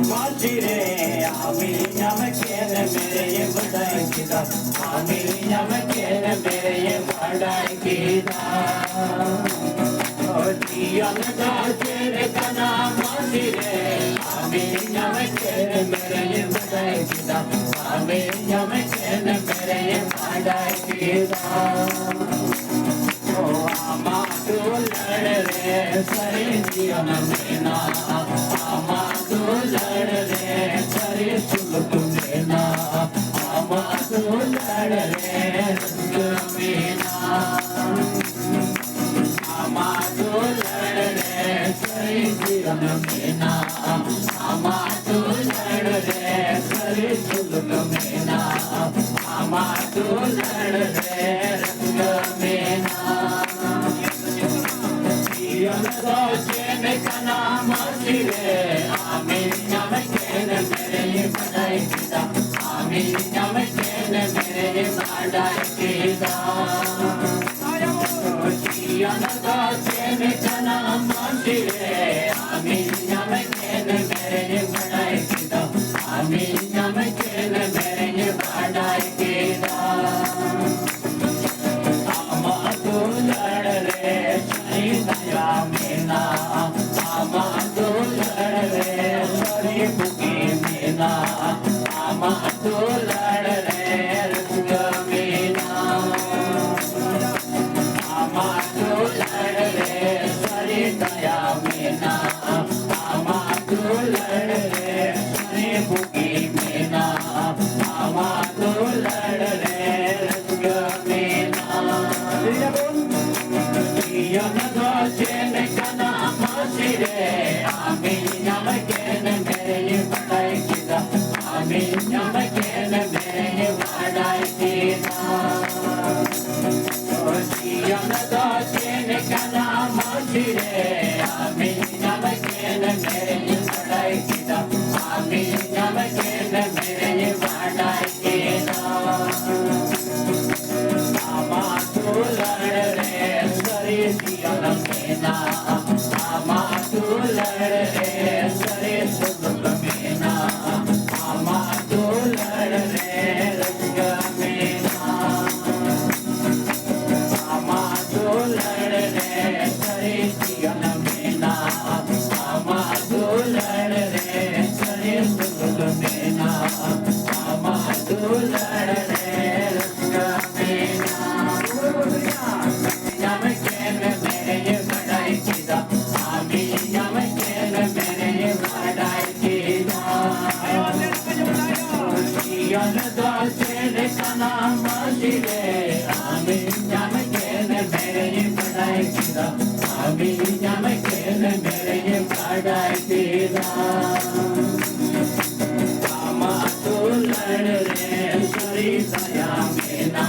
मासी रे आमी नमकेन मेरे ये बढ़ाई किदा आमी नमकेन मेरे ये बढ़ाई किदा जियन दा तेरे कना मासी रे आमी नमकेन मेरे ये बढ़ाई किदा आमी नमकेन मेरे ये बढ़ाई किदा आमा तू लड़ रे सरे जियन मेना आमा तू लड़ रे सरे सुलग मेना आमा तू लड़ रे रंग मेना आमा तू लड़ रे सरे जियन मेना आमा तू लड़ रे सरे सुलग मेना आमा तू लड़ रे रंग मेना जियन कना मासी रे आमी नमकेन मेरे ये बढ़ाई किदा आमी नमकेन मेरे ये बढ़ाई किदा जियन कना मासी रे आमी नमकेन मेरे ये बढ़ाई किदा आमी नमकेन मेरे ये बढ़ाई किदा आमा तू लड़ रे सरी दया मेना आमा तू लड़ रे सरी बुकी मेना आमा तू लड़ रे रंग मेना आमा तू लड़ रे सरी दया मेना आमा तू लड़ रे सरी बुकी मेना आमा तू लड़ रे रंग मेना जियन जियन कना मासी रे आमी नमकेन मेरे ये बढ़ाई किदा आमी नमकेन मेरे ये बढ़ाई किदा जियन जियन कना मासी रे आमी नमकेन मेरे ये बढ़ाई किदा आमी नमकेन मेरे ये बढ़ाई किदा आमा तू लड़ रे सरे जियन मेना आमा तू लड़ रे सरे सुलग मेना आमा तू लड़ रे रंग मेना आमा तू लड़ रे सरे जियन मेना आमा तू लड़ रे सरे सुलग मेना आमा तू लड़ रे रंग मेना नमकेन मेरे ये बढ़ाई किदा आमी नमकेन मेरे ये बढ़ाई किदा जियन तेरे कना मासी रे आमी नमकेन मेरे ये बढ़ाई किदा आमी नमकेन मेरे ये बढ़ाई किदा आमा तू लड़ रे सरी दया मेना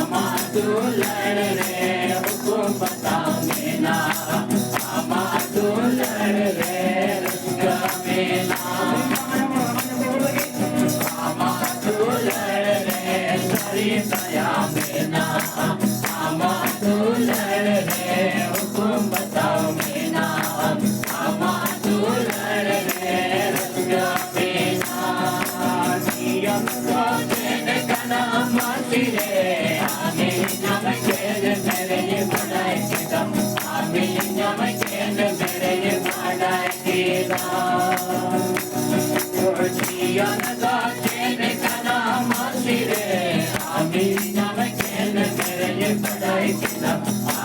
आमा तू लड़ रे हुकुम बता मेना आमा तू लड़ रे रंग मेना आमा तू लड़ रे सरी दया मेना आमा तू लड़ रे हुकुम बता मेना आमा तू लड़ रे रंग मेना जियन कना मासी रे आमी नमकेन मेरे ये बढ़ाई किदा आमी नमकेन मेरे ये बढ़ाई किदा जियन कना मासी रे आमी नमकेन मेरे ये बढ़ाई किदा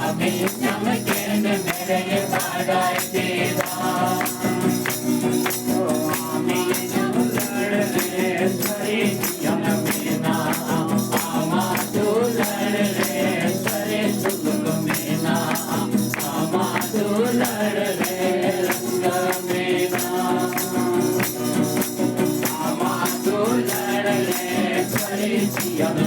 आमी नमकेन मेरे ये बढ़ाई किदा आमी लड़ रे सरे जियन मेना आमा तू लड़ रे सरे सुलग मेना आमा तू लड़ रे रंग मेना आमा तू लड़ रे सरे जियन